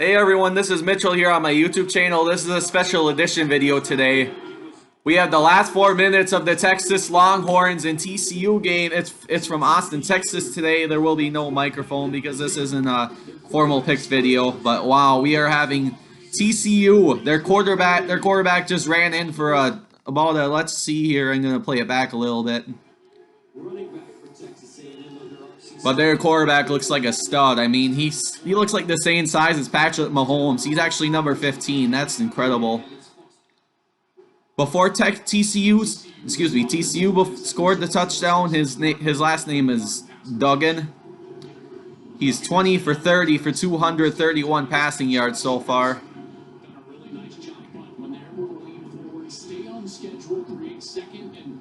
Hey everyone, this is Mitchell here on my YouTube channel. This is a special edition video today. We have the last 4 minutes of the Texas Longhorns and TCU game. It's from Austin, Texas today. There will be no microphone because this isn't a formal picks video. But wow, we are having TCU. Their quarterback just ran in for let's see here. I'm gonna play it back a little bit. But their quarterback looks like a stud. I mean, he looks like the same size as Patrick Mahomes. He's actually number 15. That's incredible. Before TCU scored the touchdown. His last name is Duggan. He's 20 for 30 for 231 passing yards so far. Stay on schedule, create second and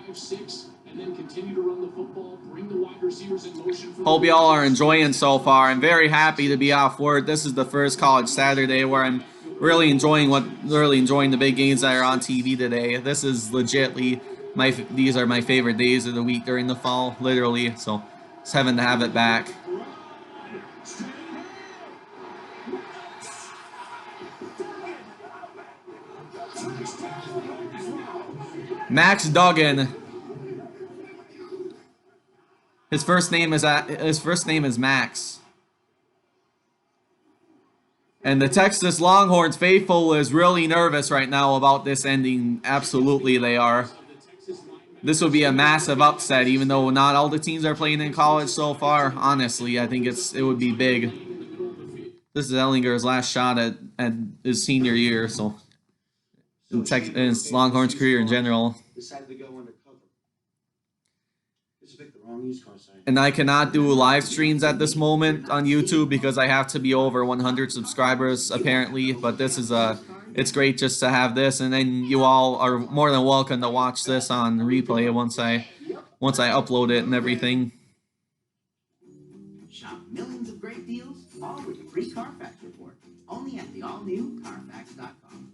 5, 6. And then continue to run the football, bring the wide receivers in motion. Hope y'all are enjoying so far. I'm very happy to be off work. This is the first college Saturday where I'm really enjoying the big games that are on TV today. This is legitly these are my favorite days of the week during the fall, literally. So it's heaven to have it back. Max Duggan. His first name is Max. And the Texas Longhorns faithful is really nervous right now about this ending. Absolutely they are. This would be a massive upset, even though not all the teams are playing in college so far. Honestly, I think it would be big. This is Ellinger's last shot at his senior year, so in his Longhorns career in general. Decided to go undercover. And I cannot do live streams at this moment on YouTube because I have to be over 100 subscribers apparently. But this is it's great just to have this, and then you all are more than welcome to watch this on replay once I upload it and everything. Shop millions of great deals, all with a free Carfax report, only at the all-new Carfax.com.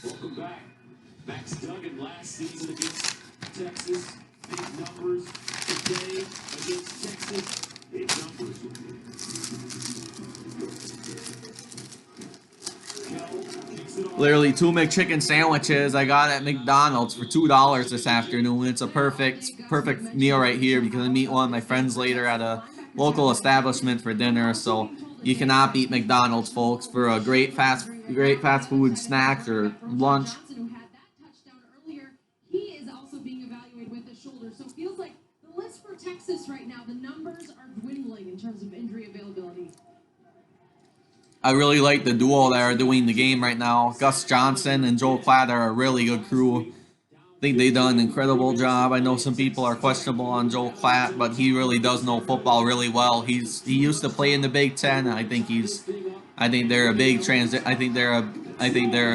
Welcome back. Max Duggan last season against Texas, big numbers. Today against Texas, big numbers. Literally 2 McChicken sandwiches I got at McDonald's for $2 this afternoon. It's a perfect meal right here because I meet one of my friends later at a local establishment for dinner. So you cannot beat McDonald's, folks, for a great fast food snack or lunch. Texas right now, the numbers are dwindling in terms of injury availability. I really like the duo that are doing the game right now. Gus Johnson and Joel Klatt are a really good crew. I think they've done an incredible job. I know some people are questionable on Joel Klatt, but he really does know football really well. He used to play in the Big Ten. I think they're a big transit. I think they're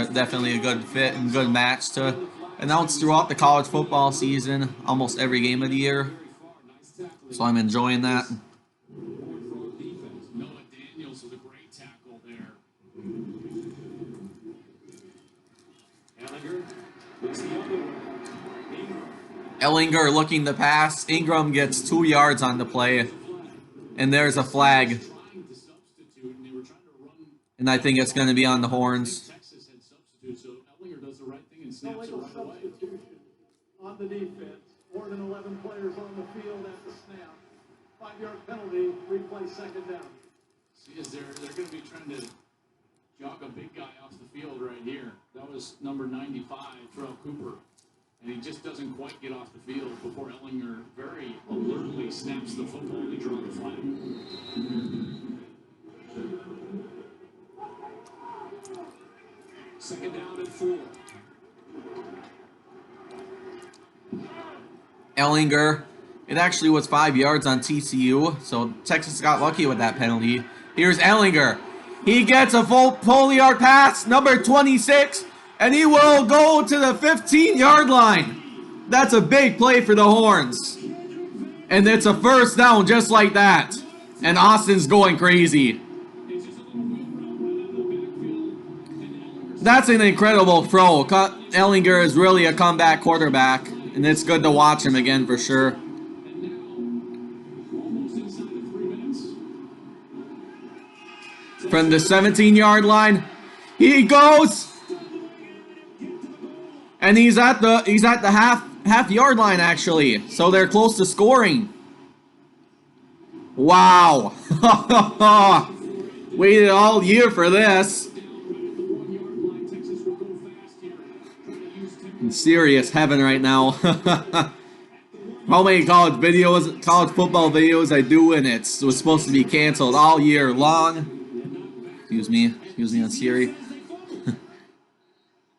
definitely a good fit and good match to announce throughout the college football season, almost every game of the year. So I'm enjoying that. Ellinger looking to pass. Ingram gets 2 yards on the play. And there's a flag. And I think it's going to be on the Horns. On the defense. More than 11 players on the field at the snap. 5-yard penalty, replay second down. See, they're going to be trying to jog a big guy off the field right here. That was number 95, Terrell Cooper. And he just doesn't quite get off the field before Ellinger very alertly snaps the football. They draw the flag. Second down and 4. Ellinger. It actually was 5 yards on TCU, so Texas got lucky with that penalty. Here's Ellinger. He gets a full yard pass, number 26, and he will go to the 15-yard line. That's a big play for the Horns. And it's a first down just like that. And Austin's going crazy. That's an incredible throw. Ellinger is really a comeback quarterback. And it's good to watch him again for sure. from the 17-yard line. He goes, and he's at the half yard line actually. So they're close to scoring. Wow. Waited all year for this. In serious heaven right now. How many college football videos I do, and it was supposed to be canceled all year long. Excuse me on Siri.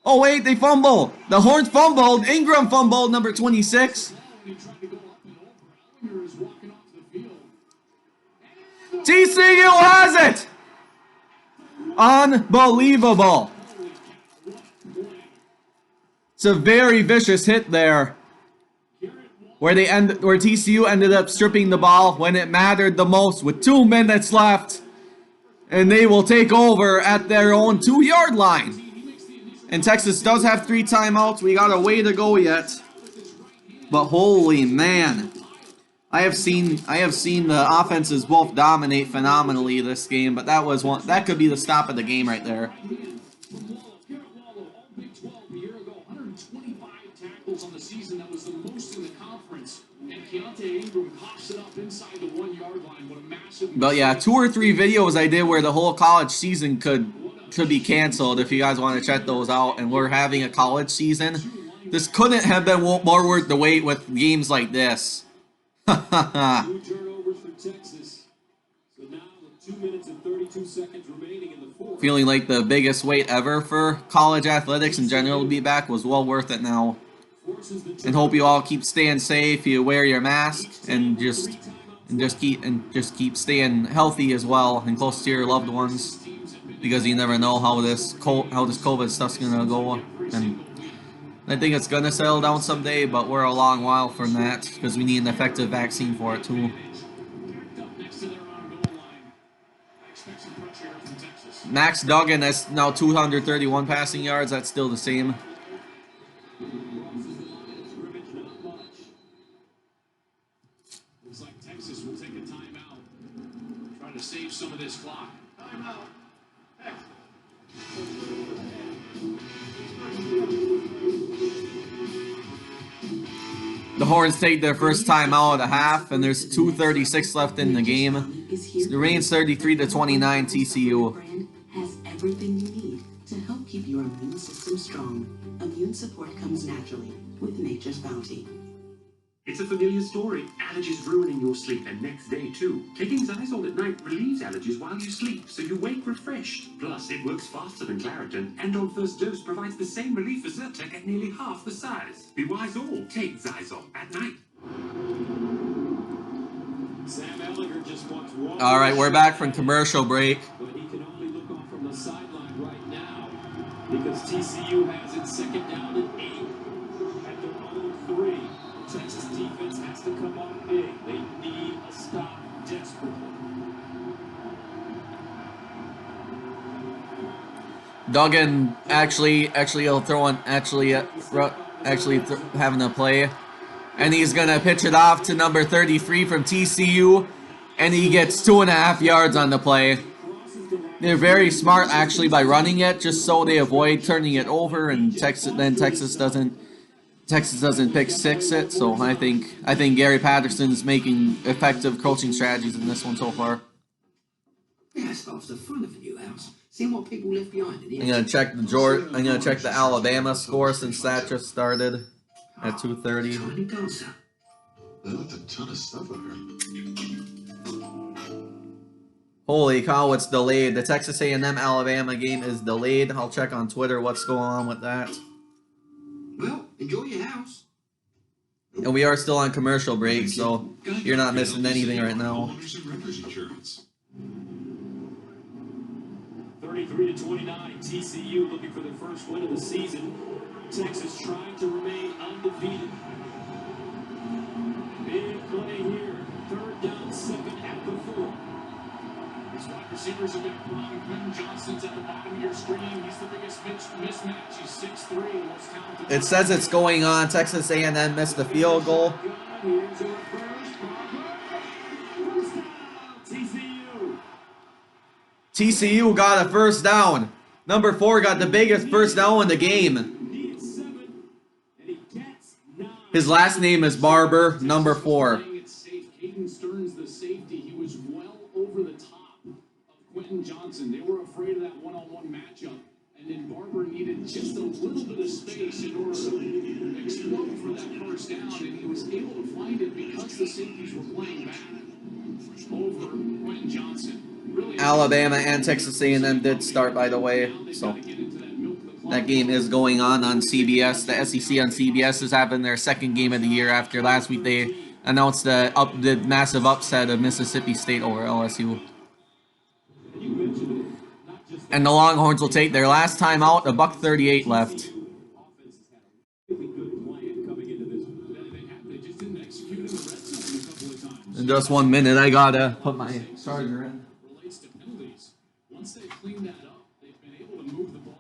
Oh wait, they fumble. The Horns fumbled. Ingram fumbled, number 26. TCU has it. Unbelievable. It's a very vicious hit there, where TCU ended up stripping the ball when it mattered the most with 2 minutes left, and they will take over at their own 2-yard line. And Texas does have 3 timeouts. We got a way to go yet, but holy man, I have seen the offenses both dominate phenomenally this game, but that could be the stop of the game right there. On the season, that was the most in the conference, and Keontae Ingram pops it up inside the 1-yard line. What a massive. But yeah, 2 or 3 videos I did where the whole college season could be canceled if you guys want to check those out, and we're having a college season. This couldn't have been more worth the wait with games like this. 2 turnovers for Texas. So now with 2 minutes and 32 seconds remaining in the fourth. Feeling like the biggest wait ever for college athletics in general to be back was well worth it now. And hope you all keep staying safe. You wear your mask and just keep staying healthy as well and close to your loved ones, because you never know how this COVID stuff's gonna go. And I think it's gonna settle down someday, but we're a long while from that because we need an effective vaccine for it too. Max Duggan has now 231 passing yards. That's still the same. Looks like Texas will take a timeout. Trying to save some of this clock. Timeout. Texas. The Horns take their first timeout at a half, and there's 2:36 left in the game. It remains 33-29 TCU. Brand has everything you need to help keep your immune system strong. Immune support comes naturally with Nature's Bounty. It's a familiar story. Allergies ruining your sleep and next day too. Taking Xyzal at night relieves allergies while you sleep, so you wake refreshed. Plus, it works faster than Claritin, and on first dose provides the same relief as Zyrtec at nearly half the size. Be wise all. Take Xyzal at night. Sam Ehlinger just wants one. All right, we're back from commercial break. But he can only look on from the sideline right now because TCU has it 2nd down and 8 at their own 3. Texas defense has to come up big. They need a stop desperately. Duggan actually having a play, and he's gonna pitch it off to number 33 from TCU, and he gets 2.5 yards on the play. They're very smart actually by running it, just so they avoid turning it over, and Texas doesn't pick 6 it. So I think Gary Patterson's making effective coaching strategies in this one so far. Yeah, it's half the fun of a new house. Seeing what people left behind. I'm gonna check the Alabama score since that just started at 2:30. Tiny dancer. They left a ton of stuff up here. Holy cow, it's delayed. The Texas A&M Alabama game is delayed. I'll check on Twitter what's going on with that. Well, enjoy your house. And we are still on commercial break, so you're not missing anything right now. 33-29, TCU looking for their first win of the season. Texas trying to remain undefeated. Big play here. 3rd down, 2nd at the 4. These wide receivers have been prime. Ben Johnson's at the bottom of your screen. He's the biggest mismatch. He's 6'3", the most talented. It says it's going on. Texas A&M missed the field goal. Here's your first down, TCU. TCU got a first down. Number 4 got the biggest first down in the game. His last name is Barber, number 4. Caden Stearns, the safety, he was well over the top of Quentin Johnson. They were afraid of that one-on-one matchup, and then Barber needed just a little bit of space in order to explode for that first down, and he was able to find it because the safeties were playing back over Quentin Johnson. Really, Alabama and Texas A&M did start, by the way, so that game is going on CBS. The SEC on CBS is having their second game of the year after last week they announced the massive upset of Mississippi State over LSU. And the Longhorns will take their last time out, a $1:38 left. In just 1 minute, I gotta put my charger in. Once they clean that up, they've been able to move the ball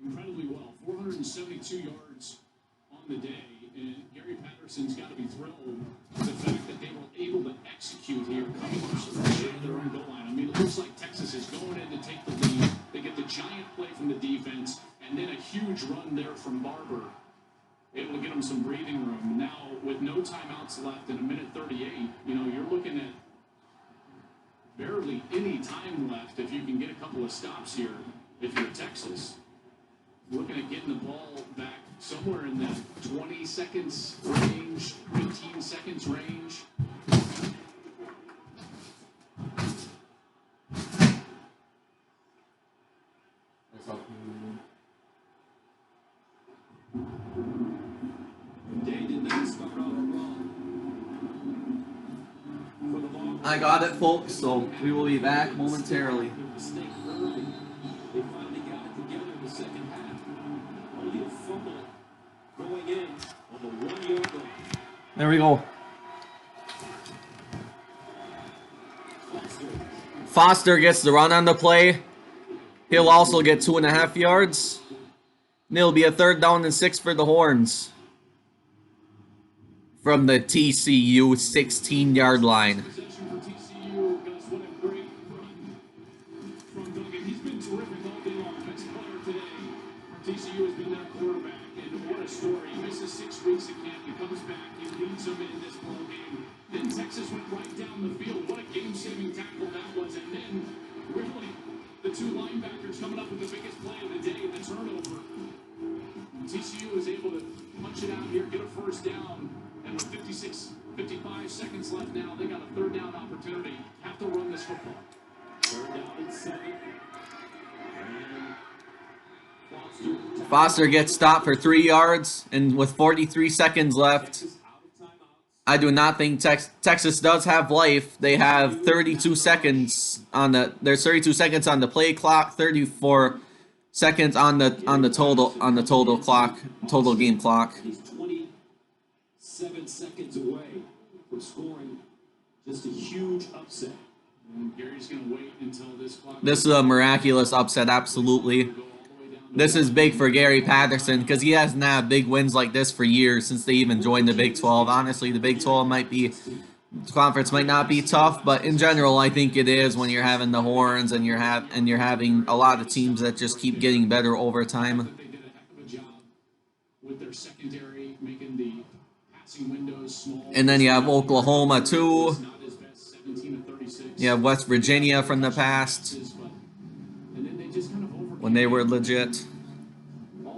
incredibly well. 472 yards on the day, and Gary Patterson's got to be thrilled with the fact that they were able to execute here coming from their own goal line. I mean, it looks like Texas is going in to take the lead. They get the giant play from the defense, and then a huge run there from Barber, able to get them some breathing room. Now, with no timeouts left in 1:38, you're looking at barely any time left if you can get a couple of stops here if you're Texas. Looking at getting the ball back somewhere in that 20 seconds range, 15 seconds range. I got it, folks, so we will be back momentarily. They finally got it together in the second half. Only a fumble going in on the 1-yard line. There we go. Foster gets the run on the play. He'll also get 2.5 yards. And it'll be a 3rd down and 6 for the Horns. From the TCU 16-yard line. TCU has been their quarterback, and what a story. He misses 6 weeks of camp. He comes back. He leads them in this ball game. Then Texas went right down the field. What a game-saving tackle that was. And then, really, the 2 linebackers coming up with the biggest play of the day, the turnover. And TCU was able to punch it out here, get a first down, and with 55 seconds left now, they got a 3rd down opportunity. Have to run this football. 3rd down and 7. Foster gets stopped for 3 yards, and with 43 seconds left, I do not think Texas does have life. They have 32 seconds on there's 32 seconds on the play clock, 34 seconds on the total game clock. He's 27 seconds away from scoring just a huge upset. And Gary's going to wait until this clock. This is a miraculous upset, absolutely. This is big for Gary Patterson because he hasn't had big wins like this for years since they even joined the Big 12. Honestly, the Big 12 conference might not be tough, but in general, I think it is when you're having the Horns and you're having a lot of teams that just keep getting better over time. They did a heck of a job with their secondary, making the passing windows small. And then you have Oklahoma too. Not his best, 17 of 36. You have West Virginia from the past And then they just kind of when they were legit.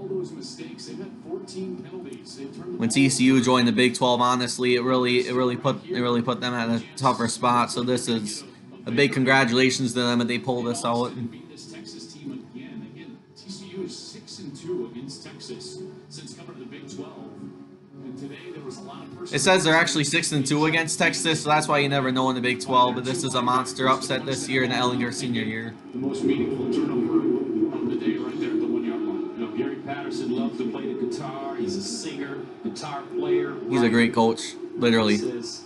all those mistakes. They've had 14 penalties. They've turned the When ball TCU joined the Big 12, honestly, it really put them at a tougher spot. So this is a big congratulations to them that they pulled this out. and beat this Texas team again. Again, TCU is 6-2 against Texas since coming to the Big 12. And today there was a lot of It says they're actually 6-2 against Texas, so that's why you never know in the Big 12. But this is a monster upset this year in the Ellinger senior year. the most meaningful turnover of the day right there at the 1-yard line. Gary Patterson loves to play the guitar. He's a singer, guitar player. He's a great coach, literally. He says,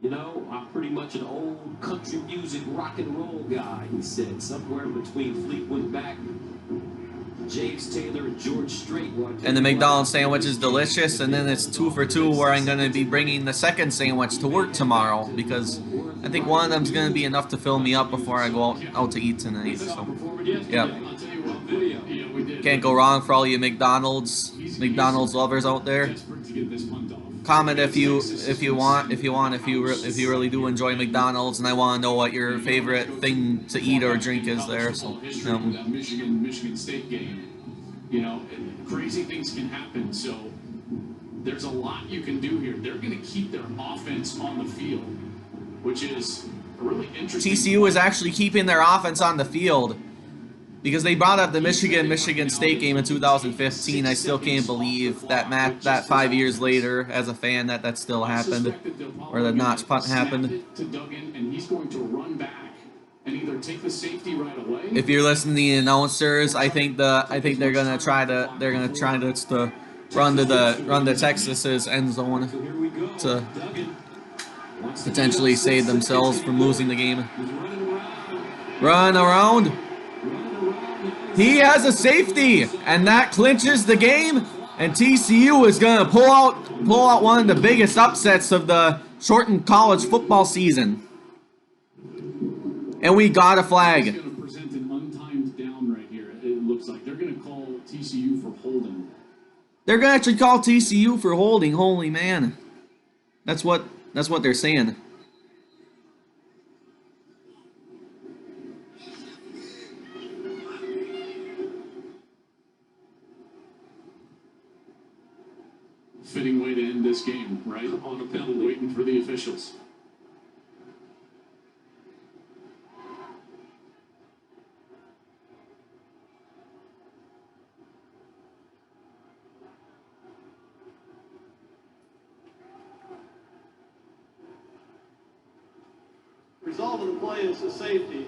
I'm pretty much an old country music rock and roll guy, he said. Somewhere between Fleetwood Mac, James Taylor, and George Strait. And the McDonald's sandwich is delicious. And then it's 2 for 2 where I'm going to be bringing the second sandwich to work tomorrow because I think one of them's gonna be enough to fill me up before I go out to eat tonight. So, yep. Can't go wrong for all you McDonald's lovers out there. Comment if you really do enjoy McDonald's, and I want to know what your favorite thing to eat or drink is there. So, that Michigan State game, you know, crazy things can happen. So there's a lot you can do here. They're going to keep their offense on the field, which is really interesting. TCU is actually keeping their offense on the field because they brought up the Michigan State game in 2015. I still can't believe that 5 years later, as a fan, that still happened, or the notch punt happened. To Duggan, and he's going to run back and either take the safety right away. If you're listening to the announcers, I think they're gonna try to run the Texas's end zone to potentially save themselves from losing the game. Run around. He has a safety, and that clinches the game. And TCU is gonna pull out one of the biggest upsets of the shortened college football season. And we got a flag. He's going to present an untimed down right here. It looks like they're going to call TCU for holding. They're gonna actually call TCU for holding. Holy man, that's what they're saying. Fitting way to end this game, right? On a penalty, waiting for the officials. Result of the play is a safety.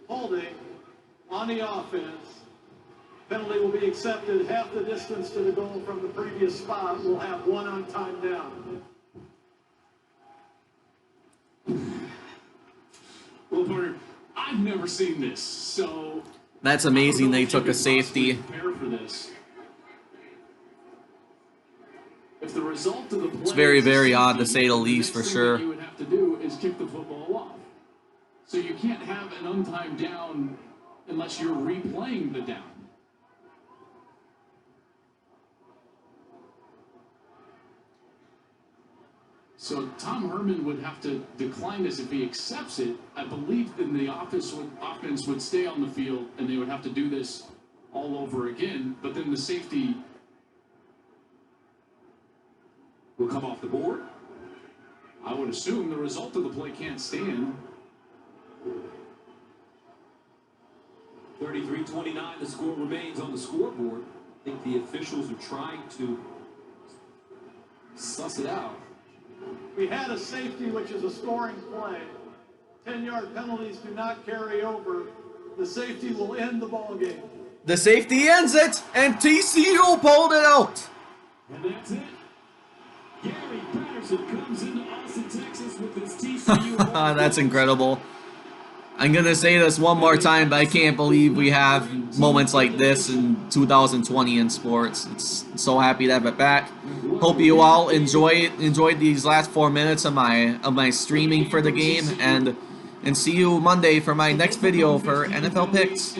Holding on the offense. Penalty will be accepted half the distance to the goal from the previous spot. We'll have one on time down. Well, partner, I've never seen this, so That's amazing. They took a safety. prepare for this. If the result of the play It's very, is a very odd safety, to say the then least, next for thing sure. What you would have to do is kick the football off. So you can't have an untimed down unless you're replaying the down. So Tom Herman would have to decline this. If he accepts it, I believe then the offense would stay on the field, and they would have to do this all over again. But then the safety will come off the board. I would assume the result of the play can't stand. 33-29, the score remains on the scoreboard. I think the officials are trying to suss it out. We had a safety, which is a scoring play. 10-yard penalties do not carry over. The safety will end the ball game. The safety ends it, and TCU pulled it out. And that's it. Gary Patterson comes into Austin, Texas with his TCU. That's incredible. I'm gonna say this one more time, but I can't believe we have moments like this in 2020 in sports. It's so happy to have it back. Hope you all enjoyed these last 4 minutes of my streaming for the game, and see you Monday for my next video for NFL picks.